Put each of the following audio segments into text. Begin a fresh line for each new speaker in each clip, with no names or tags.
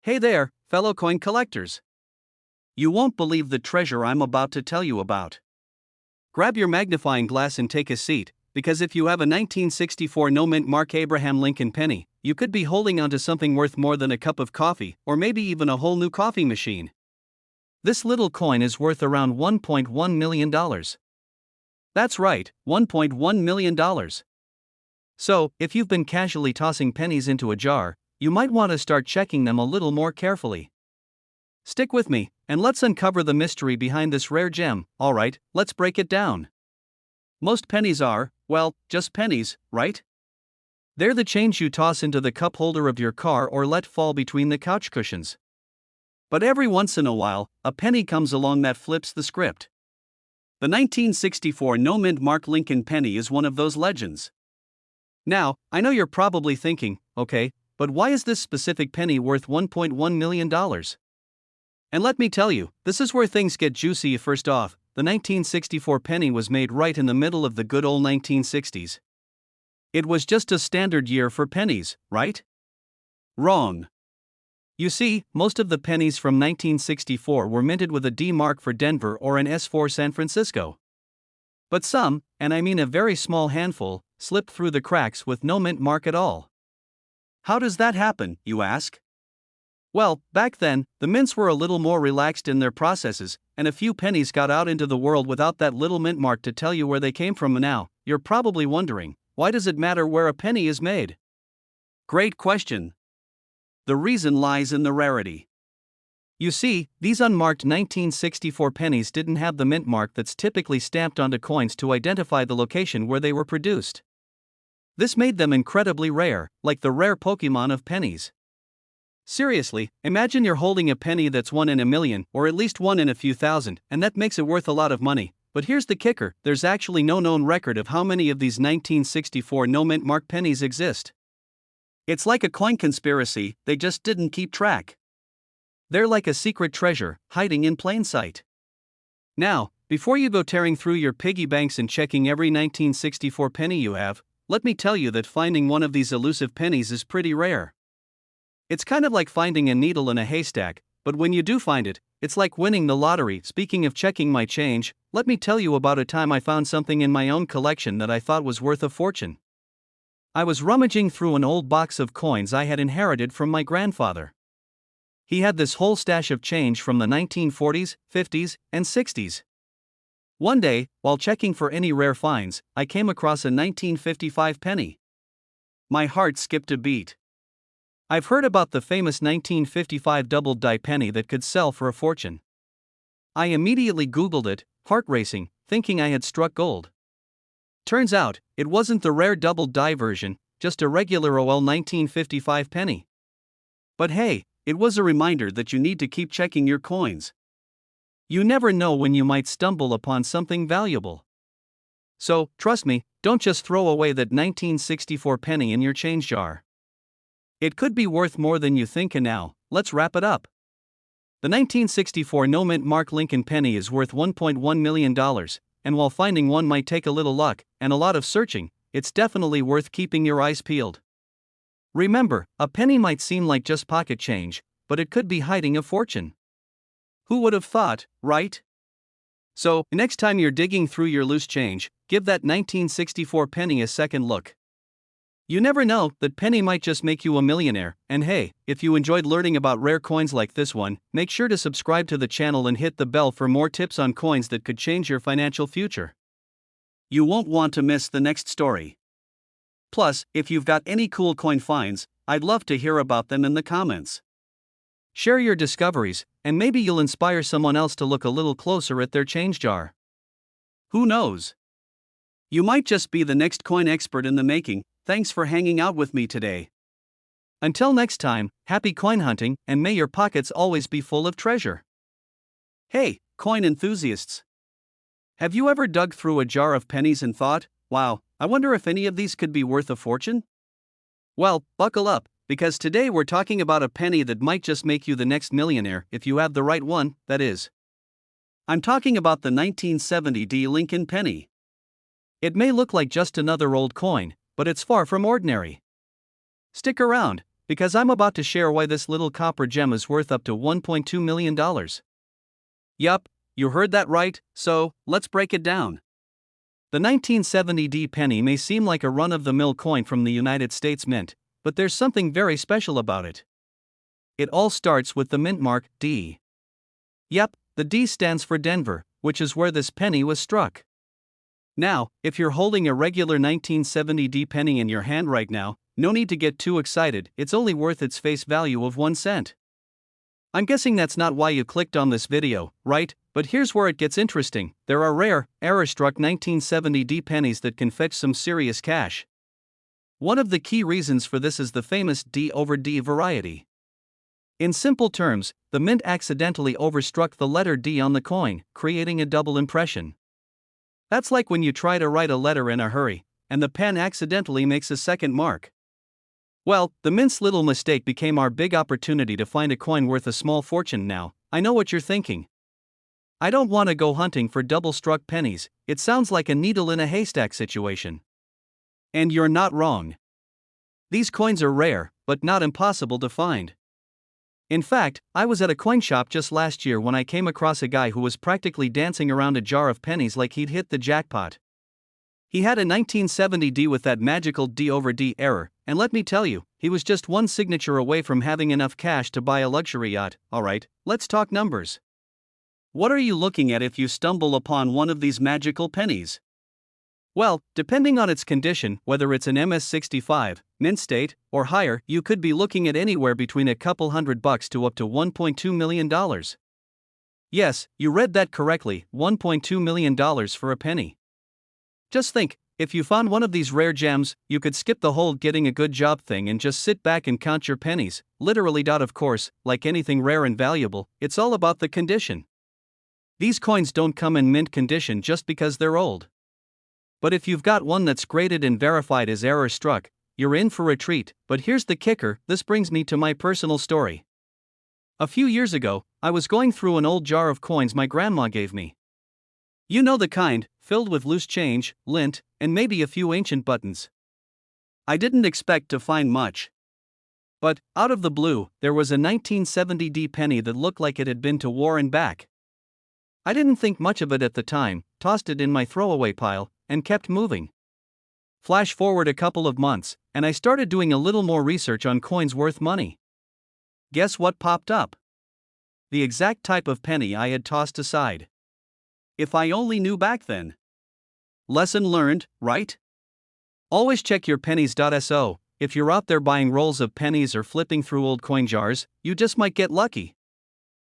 Hey there, fellow coin collectors. You won't believe the treasure I'm about to tell you about. Grab your magnifying glass and take a seat, because if you have a 1964 no-mint Mark Abraham Lincoln penny, you could be holding onto something worth more than a cup of coffee, or maybe even a whole new coffee machine. This little coin is worth around $1.1 million. That's right, $1.1 million. So, if you've been casually tossing pennies into a jar, you might want to start checking them a little more carefully. Stick with me, and let's uncover the mystery behind this rare gem. Alright, let's break it down. Most pennies are, well, just pennies, right? They're the change you toss into the cup holder of your car or let fall between the couch cushions. But every once in a while, a penny comes along that flips the script. The 1964 no-mint Mark Lincoln penny is one of those legends. Now, I know you're probably thinking, okay, but why is this specific penny worth $1.1 million? And let me tell you, this is where things get juicy. First off, the 1964 penny was made right in the middle of the good old 1960s. It was just a standard year for pennies, right? Wrong. You see, most of the pennies from 1964 were minted with a D mark for Denver or an S for San Francisco. But some, and I mean a very small handful, slipped through the cracks with no mint mark at all. How does that happen, you ask? Well, back then, the mints were a little more relaxed in their processes, and a few pennies got out into the world without that little mint mark to tell you where they came from. Now, you're probably wondering, why does it matter where a penny is made? Great question. The reason lies in the rarity. You see, these unmarked 1964 pennies didn't have the mint mark that's typically stamped onto coins to identify the location where they were produced. This made them incredibly rare, like the rare Pokemon of pennies. Seriously, imagine you're holding a penny that's 1 in a million, or at least 1 in a few thousand, and that makes it worth a lot of money. But here's the kicker, there's actually no known record of how many of these 1964 no-mint mark pennies exist. It's like a coin conspiracy, they just didn't keep track. They're like a secret treasure, hiding in plain sight. Now, before you go tearing through your piggy banks and checking every 1964 penny you have, let me tell you that finding one of these elusive pennies is pretty rare. It's kind of like finding a needle in a haystack, but when you do find it, it's like winning the lottery. Speaking of checking my change, let me tell you about a time I found something in my own collection that I thought was worth a fortune. I was rummaging through an old box of coins I had inherited from my grandfather. He had this whole stash of change from the 1940s, 50s, and 60s. One day, while checking for any rare finds, I came across a 1955 penny. My heart skipped a beat. I've heard about the famous 1955 double-die penny that could sell for a fortune. I immediately Googled it, heart racing, thinking I had struck gold. Turns out, it wasn't the rare double-die version, just a regular old 1955 penny. But hey, it was a reminder that you need to keep checking your coins. You never know when you might stumble upon something valuable. So, trust me, don't just throw away that 1964 penny in your change jar. It could be worth more than you think. And now, let's wrap it up. The 1964 no-mint Mark Lincoln penny is worth $1.1 million, and while finding one might take a little luck and a lot of searching, it's definitely worth keeping your eyes peeled. Remember, a penny might seem like just pocket change, but it could be hiding a fortune. Who would have thought, right? So, next time you're digging through your loose change, give that 1964 penny a second look. You never know, that penny might just make you a millionaire. And hey, if you enjoyed learning about rare coins like this one, make sure to subscribe to the channel and hit the bell for more tips on coins that could change your financial future. You won't want to miss the next story. Plus, if you've got any cool coin finds, I'd love to hear about them in the comments. Share your discoveries, and maybe you'll inspire someone else to look a little closer at their change jar. Who knows? You might just be the next coin expert in the making. Thanks for hanging out with me today. Until next time, happy coin hunting, and may your pockets always be full of treasure. Hey, coin enthusiasts! Have you ever dug through a jar of pennies and thought, wow, I wonder if any of these could be worth a fortune? Well, buckle up, because today we're talking about a penny that might just make you the next millionaire if you have the right one, that is. I'm talking about the 1970 D Lincoln penny. It may look like just another old coin, but it's far from ordinary. Stick around, Because I'm about to share why this little copper gem is worth up to $1.2 million. Yup, you heard that right, so let's break it down. The 1970 D penny may seem like a run-of-the-mill coin from the United States Mint, but there's something very special about it. It all starts with the mint mark, D. Yep, the D stands for Denver, which is where this penny was struck. Now, if you're holding a regular 1970 D penny in your hand right now, no need to get too excited, it's only worth its face value of 1 cent. I'm guessing that's not why you clicked on this video, right? But here's where it gets interesting. There are rare, error-struck 1970 D pennies that can fetch some serious cash. One of the key reasons for this is the famous D over D variety. In simple terms, the mint accidentally overstruck the letter D on the coin, creating a double impression. That's like when you try to write a letter in a hurry, and the pen accidentally makes a second mark. Well, the mint's little mistake became our big opportunity to find a coin worth a small fortune. Now, I know what you're thinking. I don't want to go hunting for double-struck pennies, it sounds like a needle in a haystack situation. And you're not wrong. These coins are rare, but not impossible to find. In fact, I was at a coin shop just last year when I came across a guy who was practically dancing around a jar of pennies like he'd hit the jackpot. He had a 1970 D with that magical D over D error, and let me tell you, he was just one signature away from having enough cash to buy a luxury yacht. Alright, let's talk numbers. What are you looking at if you stumble upon one of these magical pennies? Well, depending on its condition, whether it's an MS-65, mint state, or higher, you could be looking at anywhere between a couple $100 to up to $1.2 million. Yes, you read that correctly, $1.2 million for a penny. Just think, if you found one of these rare gems, you could skip the whole getting a good job thing and just sit back and count your pennies, literally. Of course, like anything rare and valuable, it's all about the condition. These coins don't come in mint condition just because they're old. But if you've got one that's graded and verified as error struck, you're in for a treat. But here's the kicker, this brings me to my personal story. A few years ago, I was going through an old jar of coins my grandma gave me. You know the kind, filled with loose change, lint, and maybe a few ancient buttons. I didn't expect to find much. But, out of the blue, there was a 1970 D penny that looked like it had been to war and back. I didn't think much of it at the time, tossed it in my throwaway pile, and kept moving. Flash forward a couple of months, and I started doing a little more research on coins worth money. Guess what popped up? The exact type of penny I had tossed aside. If I only knew back then. Lesson learned, right? Always check your pennies.so. If you're out there buying rolls of pennies or flipping through old coin jars, you just might get lucky.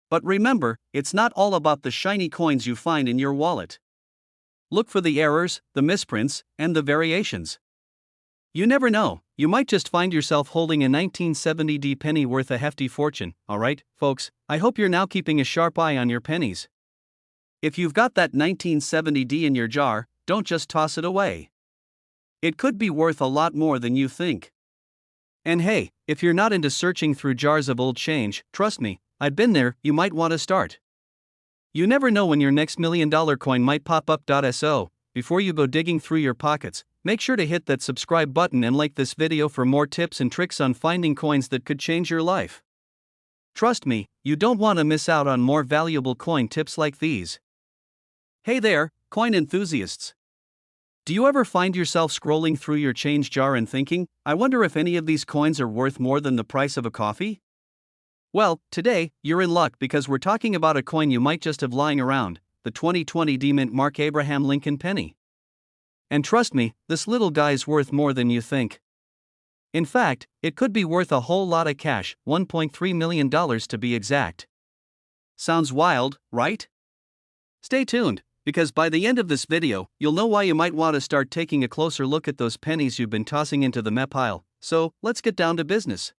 But remember, it's not all about the shiny coins you find in your wallet. Look for the errors, the misprints, and the variations. You never know, you might just find yourself holding a 1970 D penny worth a hefty fortune. Alright, folks, I hope you're now keeping a sharp eye on your pennies. If you've got that 1970 D in your jar, don't just toss it away. It could be worth a lot more than you think. And hey, if you're not into searching through jars of old change, trust me, I've been there, you might want to start. You never know when your next $1 million coin might pop up. So, before you go digging through your pockets, make sure to hit that subscribe button and like this video for more tips and tricks on finding coins that could change your life. Trust me, you don't want to miss out on more valuable coin tips like these. Hey there, coin enthusiasts. Do you ever find yourself scrolling through your change jar and thinking, I wonder if any of these coins are worth more than the price of a coffee? Well, today, you're in luck because we're talking about a coin you might just have lying around, the 2020 D Mint Mark Abraham Lincoln penny. And trust me, this little guy's worth more than you think. In fact, it could be worth a whole lot of cash, $1.3 million to be exact. Sounds wild, right? Stay tuned, because by the end of this video, you'll know why you might want to start taking a closer look at those pennies you've been tossing into the meh pile. So, let's get down to business.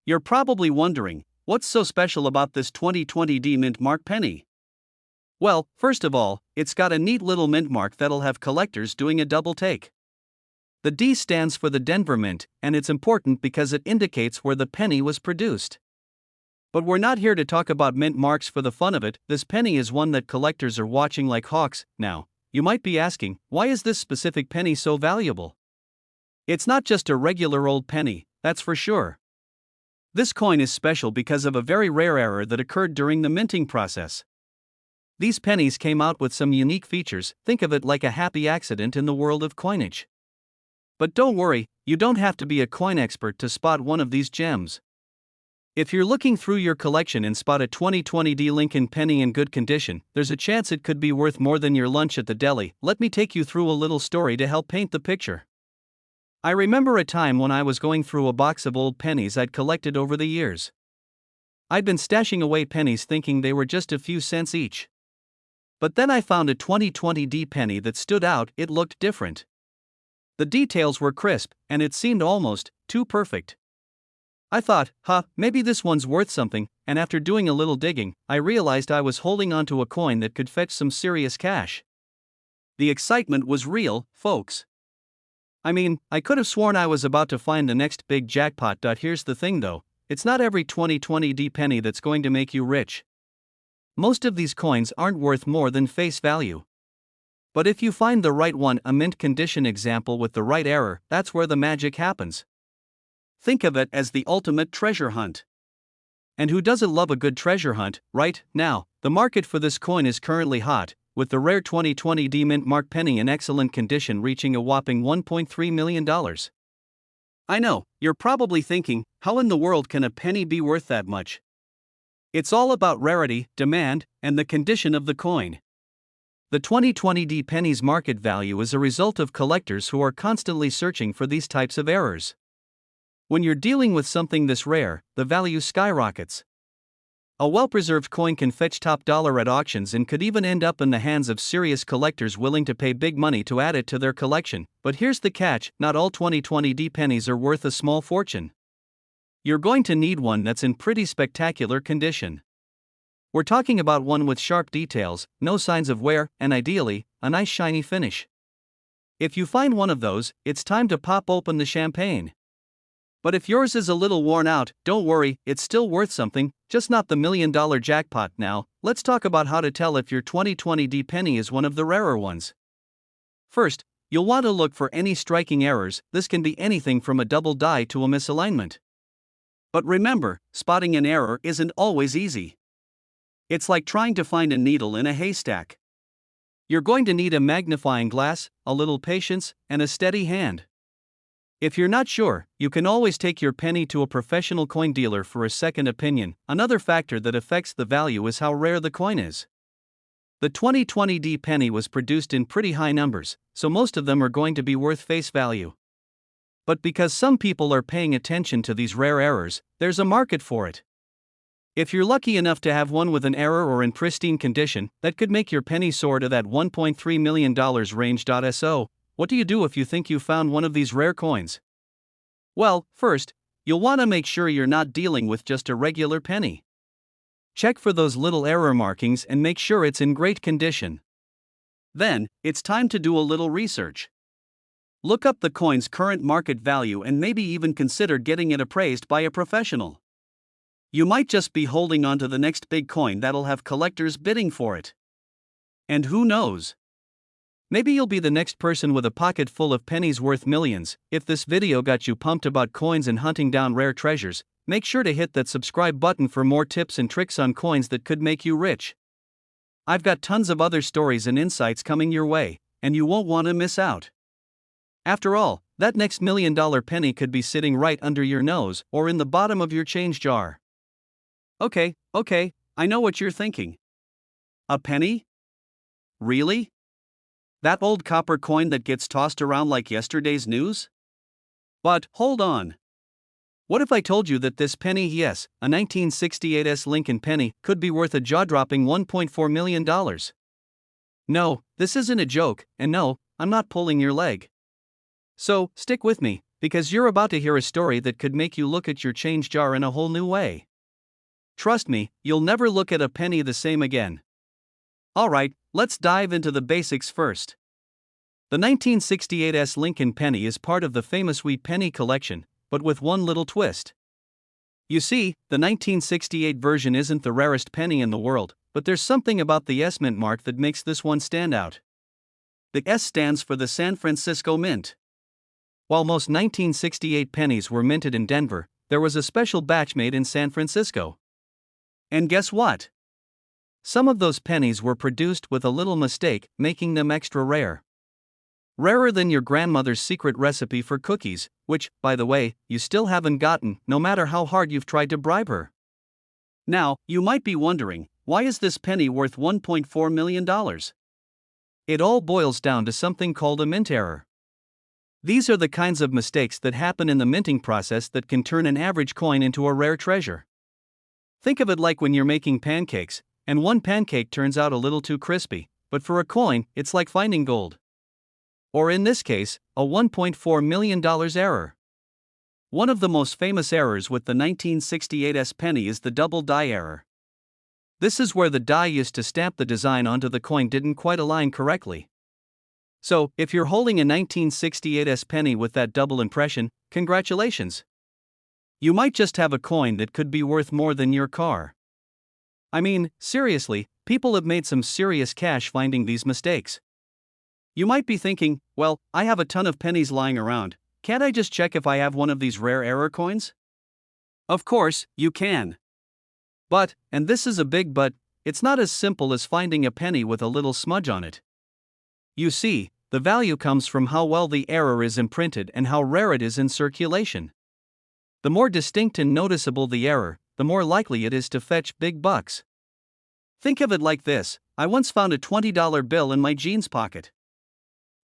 You're probably wondering, what's so special about this 2020 D Mint Mark penny? Well, first of all, it's got a neat little mint mark that'll have collectors doing a double take. The D stands for the Denver Mint, and it's important because it indicates where the penny was produced. But we're not here to talk about mint marks for the fun of it. This penny is one that collectors are watching like hawks. Now, you might be asking, why is this specific penny so valuable? It's not just a regular old penny, that's for sure. This coin is special because of a very rare error that occurred during the minting process. These pennies came out with some unique features. Think of it like a happy accident in the world of coinage. But don't worry, you don't have to be a coin expert to spot one of these gems. If you're looking through your collection and spot a 2020 Lincoln penny in good condition, there's a chance it could be worth more than your lunch at the deli. Let me take you through a little story to help paint the picture. I remember a time when I was going through a box of old pennies I'd collected over the years. I'd been stashing away pennies thinking they were just a few cents each. But then I found a 2020 penny that stood out. It looked different. The details were crisp, and it seemed almost too perfect. I thought, maybe this one's worth something, and after doing a little digging, I realized I was holding onto a coin that could fetch some serious cash. The excitement was real, folks. I mean, I could have sworn I was about to find the next big jackpot. Here's the thing though, it's not every 2020 penny that's going to make you rich. Most of these coins aren't worth more than face value. But if you find the right one, a mint condition example with the right error, that's where the magic happens. Think of it as the ultimate treasure hunt. And who doesn't love a good treasure hunt, right? Now, the market for this coin is currently hot, with the rare 2020 mint mark penny in excellent condition reaching a whopping $1.3 million. I know, you're probably thinking, how in the world can a penny be worth that much? It's all about rarity, demand, and the condition of the coin. The 2020 penny's market value is a result of collectors who are constantly searching for these types of errors. When you're dealing with something this rare, the value skyrockets. A well-preserved coin can fetch top dollar at auctions and could even end up in the hands of serious collectors willing to pay big money to add it to their collection. But here's the catch, not all 2020 pennies are worth a small fortune. You're going to need one that's in pretty spectacular condition. We're talking about one with sharp details, no signs of wear, and ideally, a nice shiny finish. If you find one of those, it's time to pop open the champagne. But if yours is a little worn out, don't worry, it's still worth something, just not the $1 million jackpot. Now, let's talk about how to tell if your 2020 penny is one of the rarer ones. First, you'll want to look for any striking errors. This can be anything from a double die to a misalignment. But remember, spotting an error isn't always easy. It's like trying to find a needle in a haystack. You're going to need a magnifying glass, a little patience, and a steady hand. If you're not sure, you can always take your penny to a professional coin dealer for a second opinion. Another factor that affects the value is how rare the coin is. The 2020 penny was produced in pretty high numbers, so most of them are going to be worth face value. But because some people are paying attention to these rare errors, there's a market for it. If you're lucky enough to have one with an error or in pristine condition, that could make your penny soar to that $1.3 million range. So, what do you do if you think you found one of these rare coins? Well, first, you'll want to make sure you're not dealing with just a regular penny. Check for those little error markings and make sure it's in great condition. Then, it's time to do a little research. Look up the coin's current market value and maybe even consider getting it appraised by a professional. You might just be holding on to the next big coin that'll have collectors bidding for it. And who knows? Maybe you'll be the next person with a pocket full of pennies worth millions. If this video got you pumped about coins and hunting down rare treasures, make sure to hit that subscribe button for more tips and tricks on coins that could make you rich. I've got tons of other stories and insights coming your way, and you won't want to miss out. After all, that next $1 million penny could be sitting right under your nose or in the bottom of your change jar. Okay, I know what you're thinking. A penny? Really? That old copper coin that gets tossed around like yesterday's news? But, hold on. What if I told you that this penny, yes, a 1968 Lincoln penny, could be worth a jaw-dropping $1.4 million? No, this isn't a joke, and no, I'm not pulling your leg. So, stick with me, because you're about to hear a story that could make you look at your change jar in a whole new way. Trust me, you'll never look at a penny the same again. Alright, let's dive into the basics first. The 1968 Lincoln penny is part of the famous Wheat penny collection, but with one little twist. You see, the 1968 version isn't the rarest penny in the world, but there's something about the S mint mark that makes this one stand out. The S stands for the San Francisco Mint. While most 1968 pennies were minted in Denver, there was a special batch made in San Francisco. And guess what? Some of those pennies were produced with a little mistake, making them extra rare. Rarer than your grandmother's secret recipe for cookies, which, by the way, you still haven't gotten, no matter how hard you've tried to bribe her. Now, you might be wondering, why is this penny worth $1.4 million? It all boils down to something called a mint error. These are the kinds of mistakes that happen in the minting process that can turn an average coin into a rare treasure. Think of it like when you're making pancakes, and one pancake turns out a little too crispy, but for a coin, it's like finding gold. Or in this case, a $1.4 million error. One of the most famous errors with the 1968 penny is the double die error. This is where the die used to stamp the design onto the coin didn't quite align correctly. So, if you're holding a 1968 penny with that double impression, congratulations. You might just have a coin that could be worth more than your car. I mean, seriously, people have made some serious cash finding these mistakes. You might be thinking, well, I have a ton of pennies lying around, can't I just check if I have one of these rare error coins? Of course, you can. But, and this is a big but, it's not as simple as finding a penny with a little smudge on it. You see, the value comes from how well the error is imprinted and how rare it is in circulation. The more distinct and noticeable the error, the more likely it is to fetch big bucks. Think of it like this: I once found a $20 bill in my jeans pocket.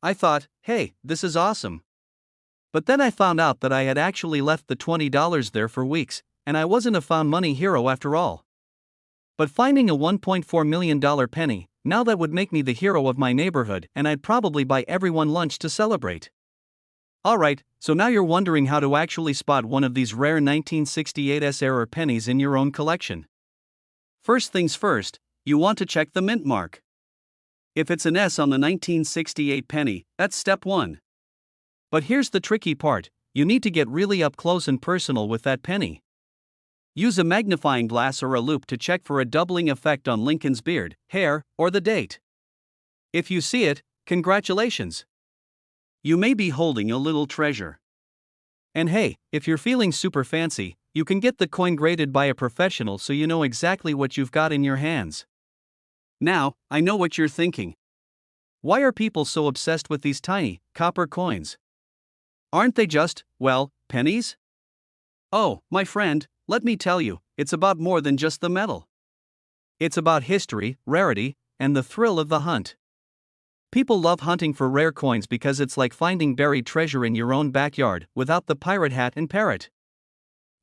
I thought, hey, this is awesome. But then I found out that I had actually left the $20 there for weeks, and I wasn't a found money hero after all. But finding a $1.4 million penny, now that would make me the hero of my neighborhood, and I'd probably buy everyone lunch to celebrate. Alright, so now you're wondering how to actually spot one of these rare 1968 error pennies in your own collection. First things first, you want to check the mint mark. If it's an S on the 1968 penny, that's step 1. But here's the tricky part: you need to get really up close and personal with that penny. Use a magnifying glass or a loupe to check for a doubling effect on Lincoln's beard, hair, or the date. If you see it, congratulations. You may be holding a little treasure. And hey, if you're feeling super fancy, you can get the coin graded by a professional so you know exactly what you've got in your hands. Now, I know what you're thinking. Why are people so obsessed with these tiny, copper coins? Aren't they just, well, pennies? Oh, my friend, let me tell you, it's about more than just the metal. It's about history, rarity, and the thrill of the hunt. People love hunting for rare coins because it's like finding buried treasure in your own backyard without the pirate hat and parrot.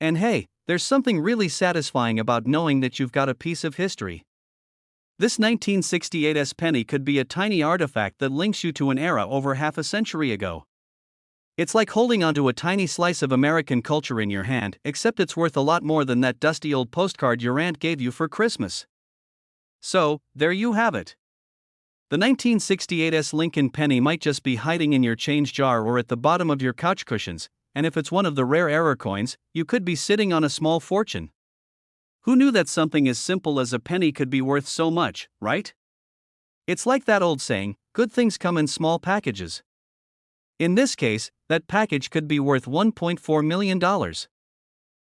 And hey, there's something really satisfying about knowing that you've got a piece of history. This 1968 penny could be a tiny artifact that links you to an era over half a century ago. It's like holding onto a tiny slice of American culture in your hand, except it's worth a lot more than that dusty old postcard your aunt gave you for Christmas. So, there you have it. The 1968 Lincoln penny might just be hiding in your change jar or at the bottom of your couch cushions, and if it's one of the rare error coins, you could be sitting on a small fortune. Who knew that something as simple as a penny could be worth so much, right? It's like that old saying, good things come in small packages. In this case, that package could be worth $1.4 million.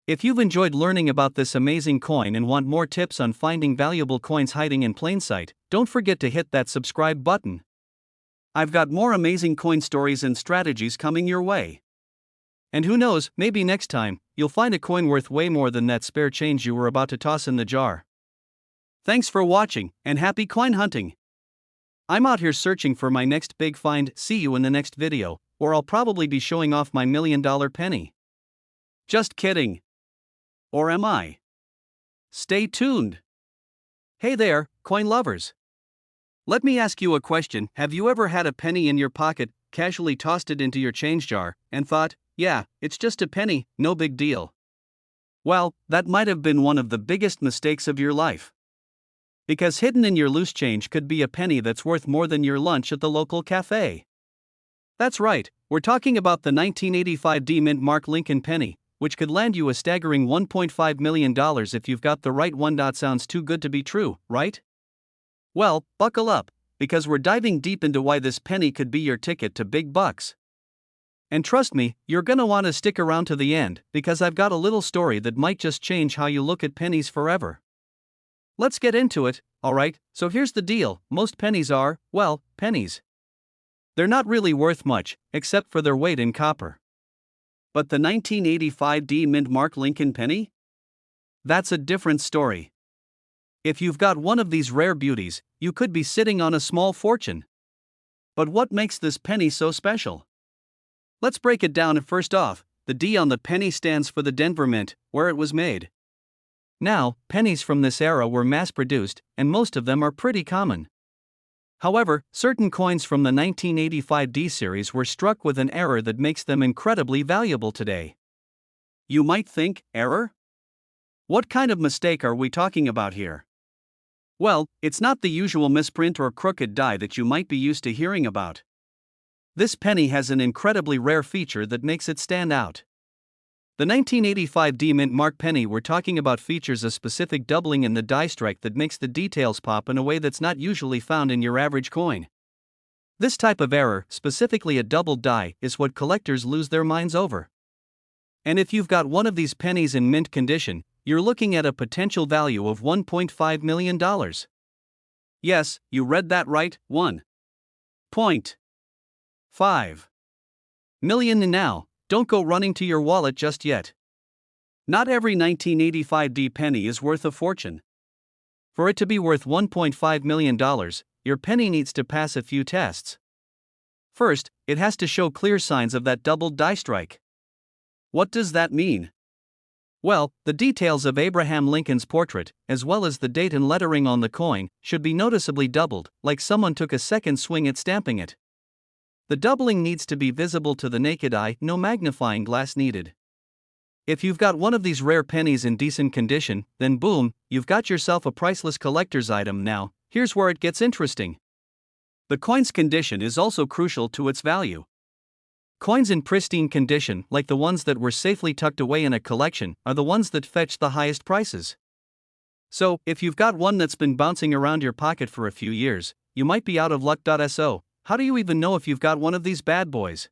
If you've enjoyed learning about this amazing coin and want more tips on finding valuable coins hiding in plain sight, don't forget to hit that subscribe button. I've got more amazing coin stories and strategies coming your way. And who knows, maybe next time, you'll find a coin worth way more than that spare change you were about to toss in the jar. Thanks for watching, and happy coin hunting! I'm out here searching for my next big find. See you in the next video, or I'll probably be showing off my $1 million penny. Just kidding. Or am I? Stay tuned. Hey there, coin lovers. Let me ask you a question. Have you ever had a penny in your pocket, casually tossed it into your change jar, and thought, yeah, it's just a penny, no big deal? Well, that might have been one of the biggest mistakes of your life. Because hidden in your loose change could be a penny that's worth more than your lunch at the local cafe. That's right, we're talking about the 1985 mint mark Lincoln penny, which could land you a staggering $1.5 million if you've got the right one. Sounds too good to be true, right? Well, buckle up, because we're diving deep into why this penny could be your ticket to big bucks. And trust me, you're gonna want to stick around to the end, because I've got a little story that might just change how you look at pennies forever. Let's get into it, alright? So here's the deal: most pennies are, well, pennies. They're not really worth much, except for their weight in copper. But the 1985 D Mint Mark Lincoln penny? That's a different story. If you've got one of these rare beauties, you could be sitting on a small fortune. But what makes this penny so special? Let's break it down. First off, the D on the penny stands for the Denver Mint, where it was made. Now, pennies from this era were mass-produced, and most of them are pretty common. However, certain coins from the 1985 D series were struck with an error that makes them incredibly valuable today. You might think, error? What kind of mistake are we talking about here? Well, it's not the usual misprint or crooked die that you might be used to hearing about. This penny has an incredibly rare feature that makes it stand out. The 1985 D Mint Mark penny we're talking about features a specific doubling in the die strike that makes the details pop in a way that's not usually found in your average coin. This type of error, specifically a doubled die, is what collectors lose their minds over. And if you've got one of these pennies in mint condition, you're looking at a potential value of $1.5 million. Yes, you read that right, $1.5 million. And now, don't go running to your wallet just yet. Not every 1985 D penny is worth a fortune. For it to be worth $1.5 million, your penny needs to pass a few tests. First, it has to show clear signs of that doubled die strike. What does that mean? Well, the details of Abraham Lincoln's portrait, as well as the date and lettering on the coin, should be noticeably doubled, like someone took a second swing at stamping it. The doubling needs to be visible to the naked eye, no magnifying glass needed. If you've got one of these rare pennies in decent condition, then boom, you've got yourself a priceless collector's item. Now, here's where it gets interesting. The coin's condition is also crucial to its value. Coins in pristine condition, like the ones that were safely tucked away in a collection, are the ones that fetch the highest prices. So, if you've got one that's been bouncing around your pocket for a few years, you might be out of luck. So, how do you even know if you've got one of these bad boys?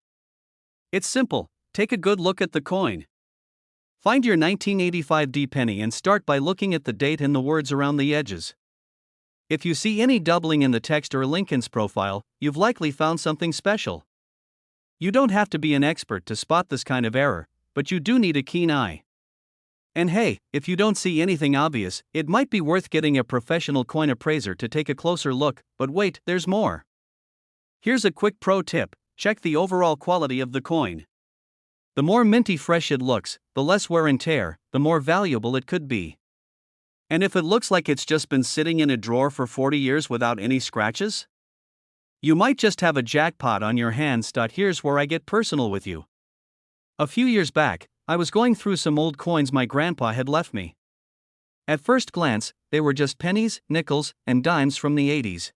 It's simple: take a good look at the coin. Find your 1985 D penny and start by looking at the date and the words around the edges. If you see any doubling in the text or Lincoln's profile, you've likely found something special. You don't have to be an expert to spot this kind of error, but you do need a keen eye. And hey, if you don't see anything obvious, it might be worth getting a professional coin appraiser to take a closer look. But wait, there's more. Here's a quick pro tip: check the overall quality of the coin. The more minty fresh it looks, the less wear and tear, the more valuable it could be. And if it looks like it's just been sitting in a drawer for 40 years without any scratches? You might just have a jackpot on your hands. Here's where I get personal with you. A few years back, I was going through some old coins my grandpa had left me. At first glance, they were just pennies, nickels, and dimes from the 80s.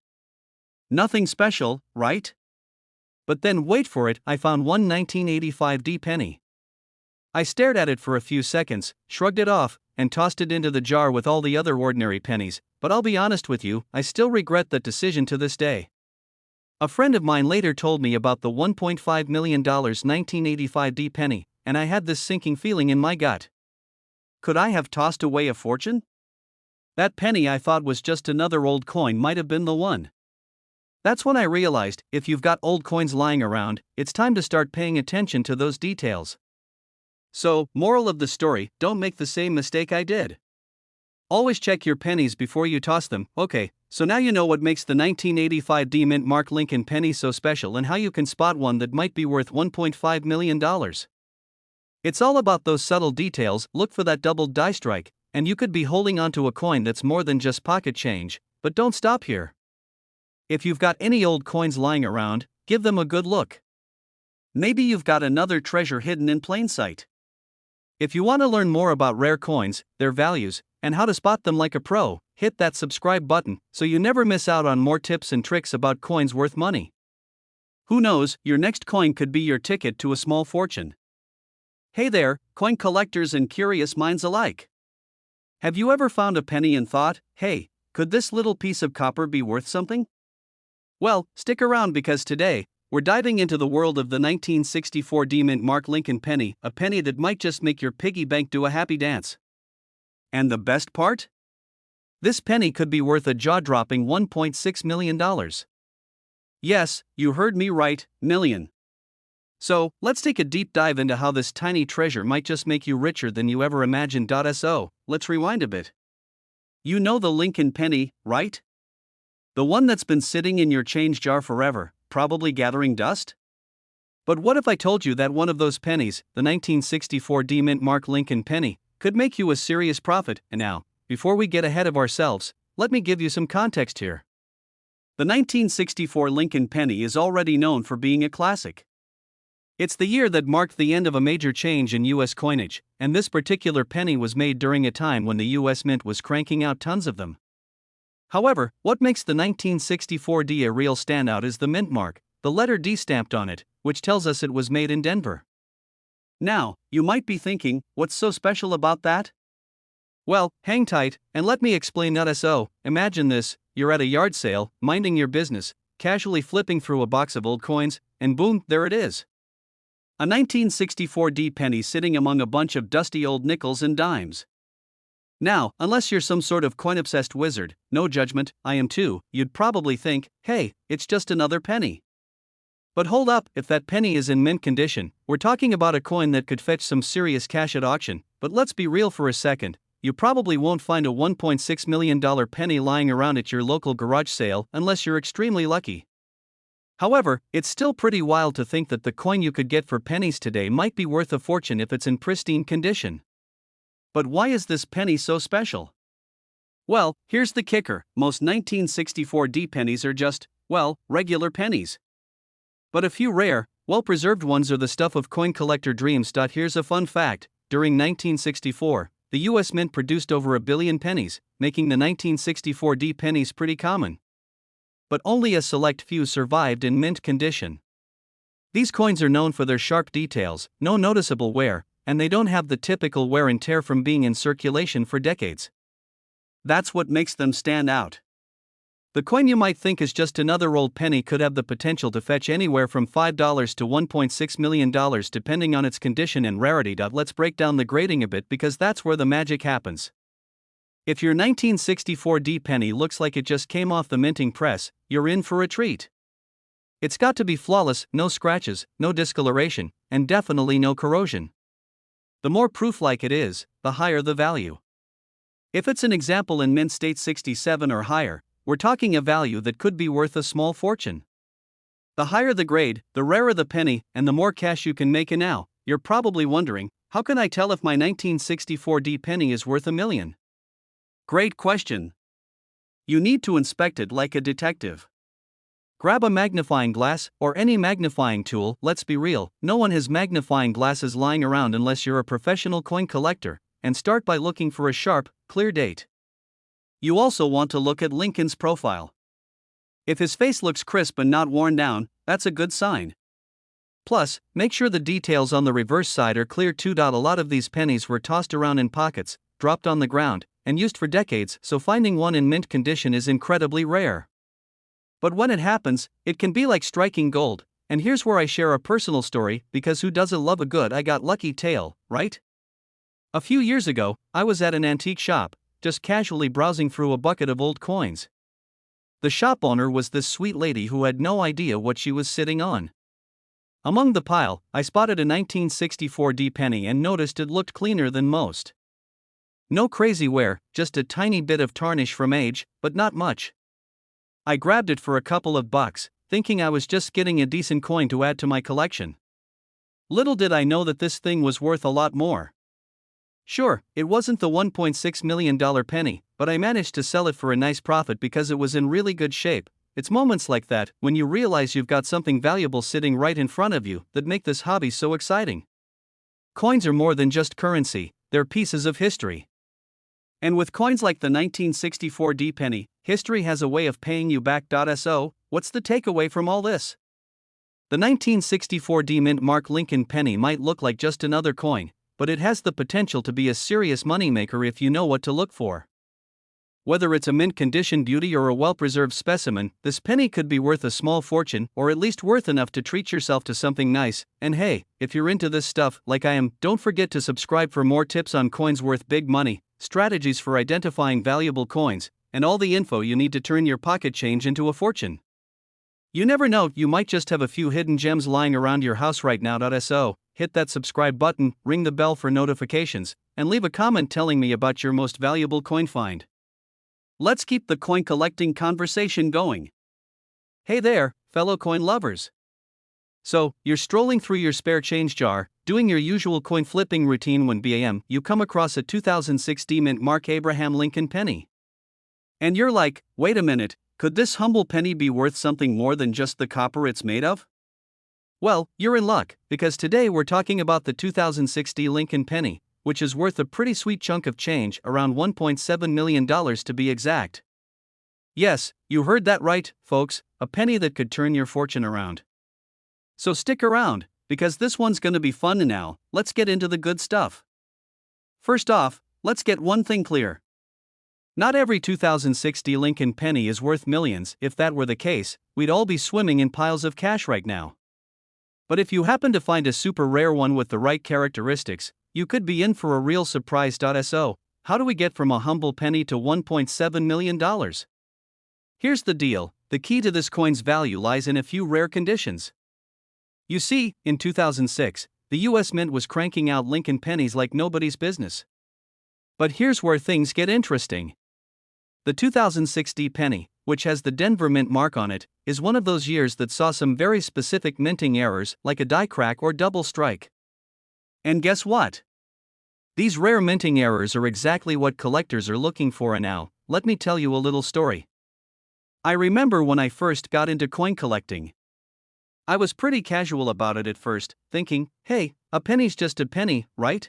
Nothing special, right? But then wait for it, I found one 1985 D penny. I stared at it for a few seconds, shrugged it off, and tossed it into the jar with all the other ordinary pennies, but I'll be honest with you, I still regret that decision to this day. A friend of mine later told me about the $1.5 million 1985 D penny, and I had this sinking feeling in my gut. Could I have tossed away a fortune? That penny I thought was just another old coin might have been the one. That's when I realized, if you've got old coins lying around, it's time to start paying attention to those details. So, moral of the story, don't make the same mistake I did. Always check your pennies before you toss them. Okay, so now you know what makes the 1985 D Mint Mark Lincoln penny so special and how you can spot one that might be worth $1.5 million. It's all about those subtle details. Look for that doubled die strike, and you could be holding onto a coin that's more than just pocket change. But don't stop here. If you've got any old coins lying around, give them a good look. Maybe you've got another treasure hidden in plain sight. If you want to learn more about rare coins, their values, and how to spot them like a pro, hit that subscribe button so you never miss out on more tips and tricks about coins worth money. Who knows, your next coin could be your ticket to a small fortune. Hey there, coin collectors and curious minds alike. Have you ever found a penny and thought, hey, could this little piece of copper be worth something? Well, stick around because today, We're diving into the world of the 1964 D-Mint Mark Lincoln penny, a penny that might just make your piggy bank do a happy dance. And the best part? This penny could be worth a jaw-dropping $1.6 million. Yes, you heard me right, million. So, let's take a deep dive into how this tiny treasure might just make you richer than you ever imagined. So, let's rewind a bit. You know the Lincoln penny, right? The one that's been sitting in your change jar forever, probably gathering dust? But what if I told you that one of those pennies, the 1964 D-Mint Mark Lincoln penny, could make you a serious profit? And now, before we get ahead of ourselves, let me give you some context here. The 1964 Lincoln penny is already known for being a classic. It's the year that marked the end of a major change in U.S. coinage, and this particular penny was made during a time when the U.S. Mint was cranking out tons of them. However, what makes the 1964 D a real standout is the mint mark, the letter D stamped on it, which tells us it was made in Denver. Now, you might be thinking, what's so special about that? Well, hang tight, and let me explain. So, imagine this: you're at a yard sale, minding your business, casually flipping through a box of old coins, and boom, there it is. A 1964 D penny sitting among a bunch of dusty old nickels and dimes. Now, unless you're some sort of coin-obsessed wizard, no judgment, I am too, you'd probably think, hey, it's just another penny. But hold up, if that penny is in mint condition, we're talking about a coin that could fetch some serious cash at auction. But let's be real for a second, you probably won't find a $1.6 million penny lying around at your local garage sale unless you're extremely lucky. However, it's still pretty wild to think that the coin you could get for pennies today might be worth a fortune if it's in pristine condition. But why is this penny so special? Well, here's the kicker: most 1964 D pennies are just, well, regular pennies. But a few rare, well-preserved ones are the stuff of coin collector dreams. Here's a fun fact: during 1964, the U.S. Mint produced over 1 billion pennies, making the 1964 D pennies pretty common. But only a select few survived in mint condition. These coins are known for their sharp details, no noticeable wear, and they don't have the typical wear and tear from being in circulation for decades. That's what makes them stand out. The coin you might think is just another old penny could have the potential to fetch anywhere from $5 to $1.6 million depending on its condition and rarity. Let's break down the grading a bit, because that's where the magic happens. If your 1964 D penny looks like it just came off the minting press, you're in for a treat. It's got to be flawless, no scratches, no discoloration, and definitely no corrosion. The more proof-like it is, the higher the value. If it's an example in mint state 67 or higher, we're talking a value that could be worth a small fortune. The higher the grade, the rarer the penny, and the more cash you can make. And now, you're probably wondering, how can I tell if my 1964 D penny is worth $1 million? Great question. You need to inspect it like a detective. Grab a magnifying glass, or any magnifying tool. Let's be real, no one has magnifying glasses lying around unless you're a professional coin collector, and start by looking for a sharp, clear date. You also want to look at Lincoln's profile. If his face looks crisp and not worn down, that's a good sign. Plus, make sure the details on the reverse side are clear too. A lot of these pennies were tossed around in pockets, dropped on the ground, and used for decades, so finding one in mint condition is incredibly rare. But when it happens, it can be like striking gold, and here's where I share a personal story, because who doesn't love a good "I got lucky" tale, right? A few years ago, I was at an antique shop, just casually browsing through a bucket of old coins. The shop owner was this sweet lady who had no idea what she was sitting on. Among the pile, I spotted a 1964 D penny and noticed it looked cleaner than most. No crazy wear, just a tiny bit of tarnish from age, but not much. I grabbed it for a couple of bucks, thinking I was just getting a decent coin to add to my collection. Little did I know that this thing was worth a lot more. Sure, it wasn't the $1.6 million penny, but I managed to sell it for a nice profit because it was in really good shape. It's moments like that, when you realize you've got something valuable sitting right in front of you, that make this hobby so exciting. Coins are more than just currency, they're pieces of history. And with coins like the 1964 D penny, history has a way of paying you back. So, what's the takeaway from all this? The 1964 D Mint Mark Lincoln penny might look like just another coin, but it has the potential to be a serious moneymaker if you know what to look for. Whether it's a mint condition beauty or a well-preserved specimen, this penny could be worth a small fortune or at least worth enough to treat yourself to something nice. And hey, if you're into this stuff like I am, don't forget to subscribe for more tips on coins worth big money, strategies for identifying valuable coins, and all the info you need to turn your pocket change into a fortune. You never know, you might just have a few hidden gems lying around your house right now. So, hit that subscribe button, ring the bell for notifications, and leave a comment telling me about your most valuable coin find. Let's keep the coin collecting conversation going. Hey there, fellow coin lovers. So, you're strolling through your spare change jar, doing your usual coin flipping routine when bam, you come across a 2006 mint Mark Abraham Lincoln penny. And you're like, wait a minute, could this humble penny be worth something more than just the copper it's made of? Well, you're in luck, because today we're talking about the 2006 Lincoln penny, which is worth a pretty sweet chunk of change, around $1.7 million to be exact. Yes, you heard that right, folks, a penny that could turn your fortune around. So stick around, because this one's gonna be fun. And now, let's get into the good stuff. First off, let's get one thing clear. Not every 2006 Lincoln penny is worth millions. If that were the case, we'd all be swimming in piles of cash right now. But if you happen to find a super rare one with the right characteristics, you could be in for a real surprise. So, how do we get from a humble penny to $1.7 million? Here's the deal, the key to this coin's value lies in a few rare conditions. You see, in 2006, the US Mint was cranking out Lincoln pennies like nobody's business. But here's where things get interesting. The 2006 penny, which has the Denver Mint mark on it, is one of those years that saw some very specific minting errors like a die crack or double strike. And guess what? These rare minting errors are exactly what collectors are looking for. And now, let me tell you a little story. I remember when I first got into coin collecting. I was pretty casual about it at first, thinking, hey, a penny's just a penny, right?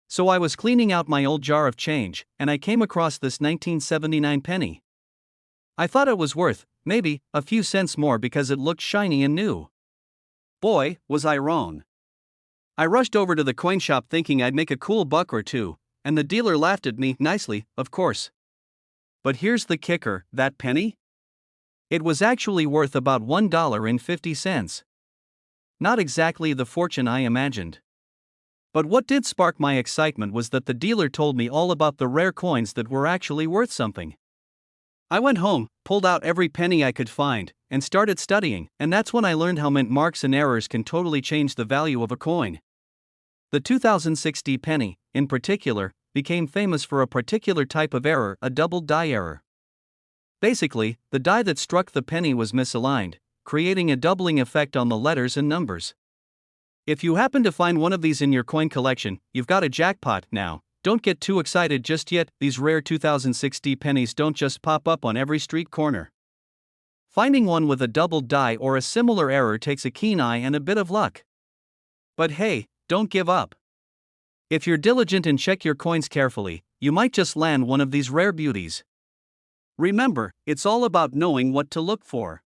So I was cleaning out my old jar of change, and I came across this 1979 penny. I thought it was worth, maybe, a few cents more because it looked shiny and new. Boy, was I wrong. I rushed over to the coin shop thinking I'd make a cool buck or two, and the dealer laughed at me nicely, of course. But here's the kicker, that penny? It was actually worth about $1.50. Not exactly the fortune I imagined. But what did spark my excitement was that the dealer told me all about the rare coins that were actually worth something. I went home, pulled out every penny I could find, and started studying, and that's when I learned how mint marks and errors can totally change the value of a coin. The 2006 penny, in particular, became famous for a particular type of error, a double die error. Basically, the die that struck the penny was misaligned, creating a doubling effect on the letters and numbers. If you happen to find one of these in your coin collection, you've got a jackpot. Now, don't get too excited just yet, these rare 2006 pennies don't just pop up on every street corner. Finding one with a double die or a similar error takes a keen eye and a bit of luck. But hey, don't give up. If you're diligent and check your coins carefully, you might just land one of these rare beauties. Remember, it's all about knowing what to look for.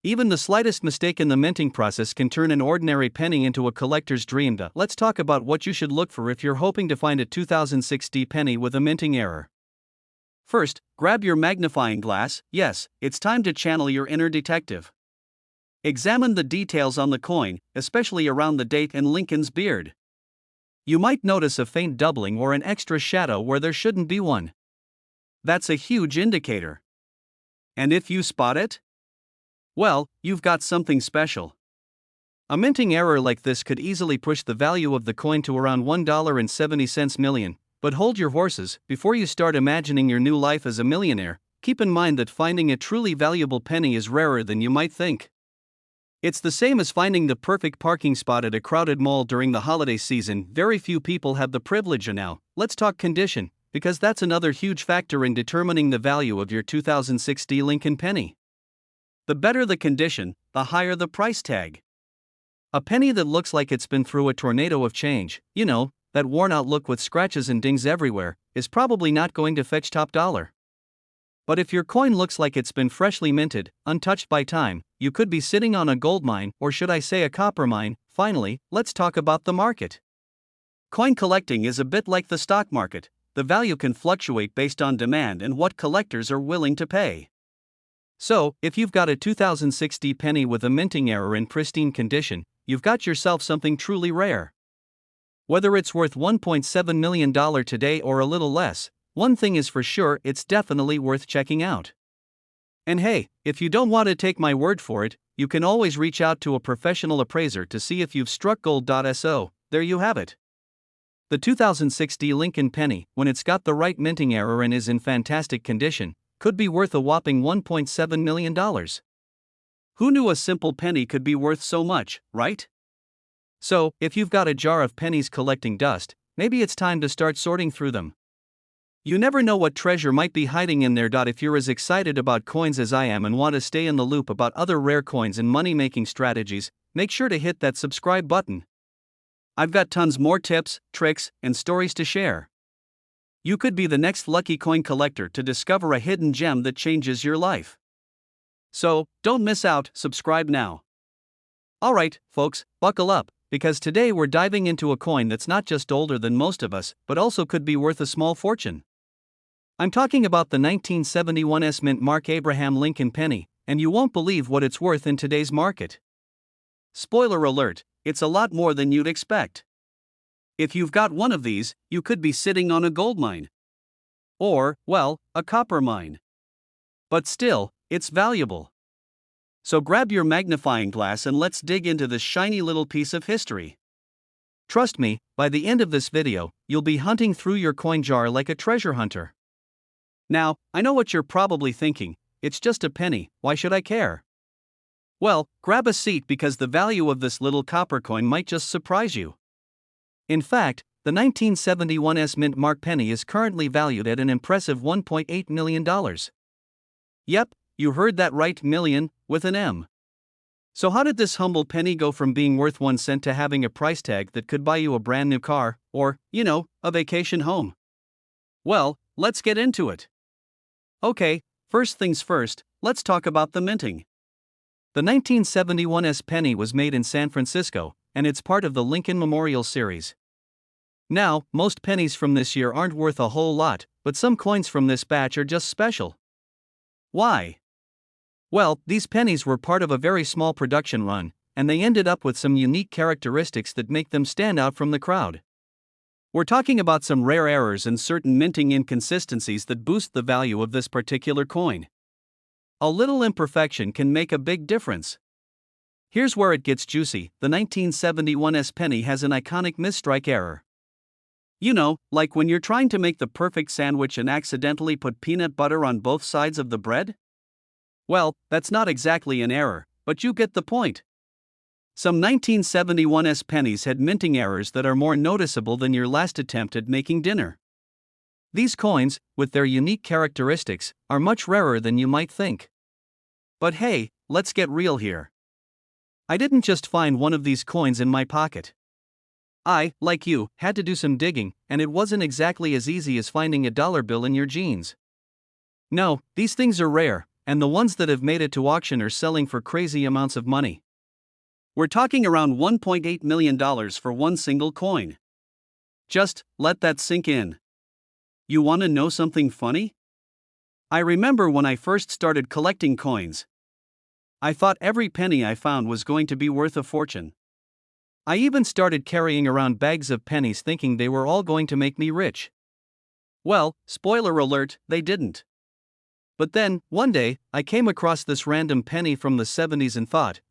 Even the slightest mistake in the minting process can turn an ordinary penny into a collector's dream. Let's talk about what you should look for if you're hoping to find a 2006 penny with a minting error. First, grab your magnifying glass. Yes, it's time to channel your inner detective. Examine the details on the coin, especially around the date and Lincoln's beard. You might notice a faint doubling or an extra shadow where there shouldn't be one. That's a huge indicator. And if you spot it? Well, you've got something special. A minting error like this could easily push the value of the coin to around $1.70 million, but hold your horses, before you start imagining your new life as a millionaire, keep in mind that finding a truly valuable penny is rarer than you might think. It's the same as finding the perfect parking spot at a crowded mall during the holiday season. Very few people have the privilege. And now, let's talk condition, because that's another huge factor in determining the value of your 2006 Lincoln penny. The better the condition, the higher the price tag. A penny that looks like it's been through a tornado of change, that worn-out look with scratches and dings everywhere, is probably not going to fetch top dollar. But if your coin looks like it's been freshly minted, untouched by time, you could be sitting on a gold mine, or should I say a copper mine. Finally, let's talk about the market. Coin collecting is a bit like the stock market. the value can fluctuate based on demand and what collectors are willing to pay. So, if you've got a 2060 penny with a minting error in pristine condition, you've got yourself something truly rare. Whether it's worth $1.7 million today or a little less, one thing is for sure, it's definitely worth checking out. And hey, if you don't want to take my word for it, you can always reach out to a professional appraiser to see if you've struck gold. So, there you have it. The 2060 Lincoln penny, when it's got the right minting error and is in fantastic condition, could be worth a whopping $1.7 million. Who knew a simple penny could be worth so much, right? So, if you've got a jar of pennies collecting dust, maybe it's time to start sorting through them. You never know what treasure might be hiding in there. If you're as excited about coins as I am and want to stay in the loop about other rare coins and money-making strategies, make sure to hit that subscribe button. I've got tons more tips, tricks, and stories to share. You could be the next lucky coin collector to discover a hidden gem that changes your life. So, don't miss out, subscribe now. Alright, folks, buckle up, because today we're diving into a coin that's not just older than most of us, but also could be worth a small fortune. I'm talking about the 1971 mint Mark Abraham Lincoln penny, and you won't believe what it's worth in today's market. Spoiler alert, it's a lot more than you'd expect. If you've got one of these, you could be sitting on a gold mine. Or, well, a copper mine. But still, it's valuable. So grab your magnifying glass and let's dig into this shiny little piece of history. Trust me, by the end of this video, you'll be hunting through your coin jar like a treasure hunter. Now, I know what you're probably thinking, it's just a penny, why should I care? Well, grab a seat because the value of this little copper coin might just surprise you. In fact, the 1971 mint Mark penny is currently valued at an impressive $1.8 million. Yep, you heard that right, million, with an M. So how did this humble penny go from being worth 1 cent to having a price tag that could buy you a brand new car, or, a vacation home? Well, let's get into it. Okay, first things first, let's talk about the minting. The 1971 penny was made in San Francisco, and it's part of the Lincoln Memorial Series. Now, most pennies from this year aren't worth a whole lot, but some coins from this batch are just special. Why? Well, these pennies were part of a very small production run, and they ended up with some unique characteristics that make them stand out from the crowd. We're talking about some rare errors and certain minting inconsistencies that boost the value of this particular coin. A little imperfection can make a big difference. Here's where it gets juicy. The 1971 penny has an iconic misstrike error. Like when you're trying to make the perfect sandwich and accidentally put peanut butter on both sides of the bread? Well, that's not exactly an error, but you get the point. Some 1971 pennies had minting errors that are more noticeable than your last attempt at making dinner. These coins, with their unique characteristics, are much rarer than you might think. But hey, let's get real here. I didn't just find one of these coins in my pocket. I, like you, had to do some digging, and it wasn't exactly as easy as finding a dollar bill in your jeans. No, these things are rare, and the ones that have made it to auction are selling for crazy amounts of money. We're talking around $1.8 million for one single coin. Just let that sink in. You want to know something funny? I remember when I first started collecting coins. I thought every penny I found was going to be worth a fortune. I even started carrying around bags of pennies thinking they were all going to make me rich. Well, spoiler alert, they didn't. But then, one day, I came across this random penny from the 70s and thought,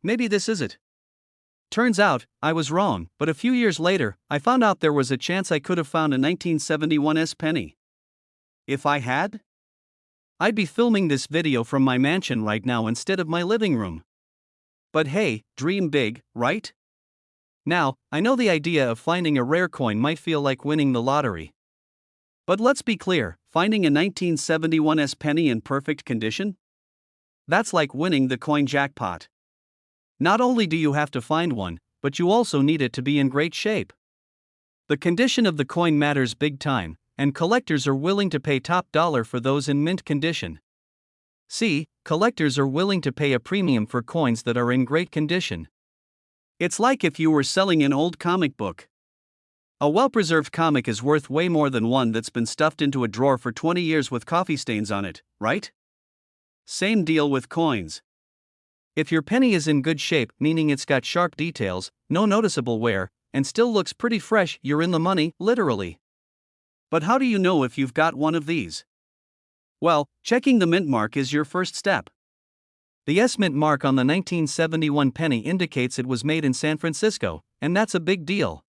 maybe this is it. Turns out, I was wrong, but a few years later, I found out there was a chance I could have found a 1971 penny. If I had, I'd be filming this video from my mansion right now instead of my living room. But hey, dream big, right? Now, I know the idea of finding a rare coin might feel like winning the lottery. But let's be clear, finding a 1971 penny in perfect condition? That's like winning the coin jackpot. Not only do you have to find one, but you also need it to be in great shape. The condition of the coin matters big time, and collectors are willing to pay top dollar for those in mint condition. See, collectors are willing to pay a premium for coins that are in great condition. It's like if you were selling an old comic book. A well-preserved comic is worth way more than one that's been stuffed into a drawer for 20 years with coffee stains on it, right? Same deal with coins. If your penny is in good shape, meaning it's got sharp details, no noticeable wear, and still looks pretty fresh, you're in the money, literally. But how do you know if you've got one of these? Well, checking the mint mark is your first step. The S mint mark on the 1971 penny indicates it was made in San Francisco, and that's a big deal.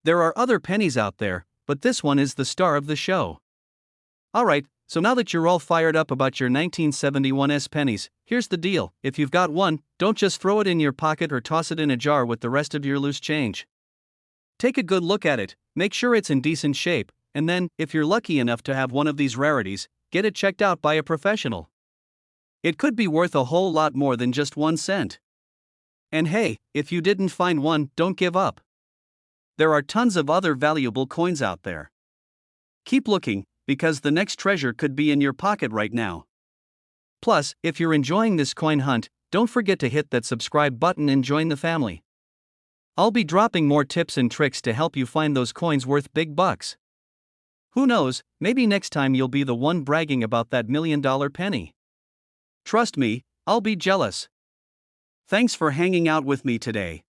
There are other pennies out there, but this one is the star of the show. Alright, so now that you're all fired up about your 1971 S pennies, here's the deal: if you've got one, don't just throw it in your pocket or toss it in a jar with the rest of your loose change. Take a good look at it, make sure it's in decent shape, and then, if you're lucky enough to have one of these rarities, get it checked out by a professional. It could be worth a whole lot more than just 1 cent. And hey, if you didn't find one, don't give up. There are tons of other valuable coins out there. Keep looking, because the next treasure could be in your pocket right now. Plus, if you're enjoying this coin hunt, don't forget to hit that subscribe button and join the family. I'll be dropping more tips and tricks to help you find those coins worth big bucks. Who knows, maybe next time you'll be the one bragging about that $1 million penny. Trust me, I'll be jealous. Thanks for hanging out with me today.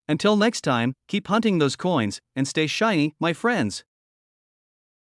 Until next time, keep hunting those coins, and stay shiny, my friends.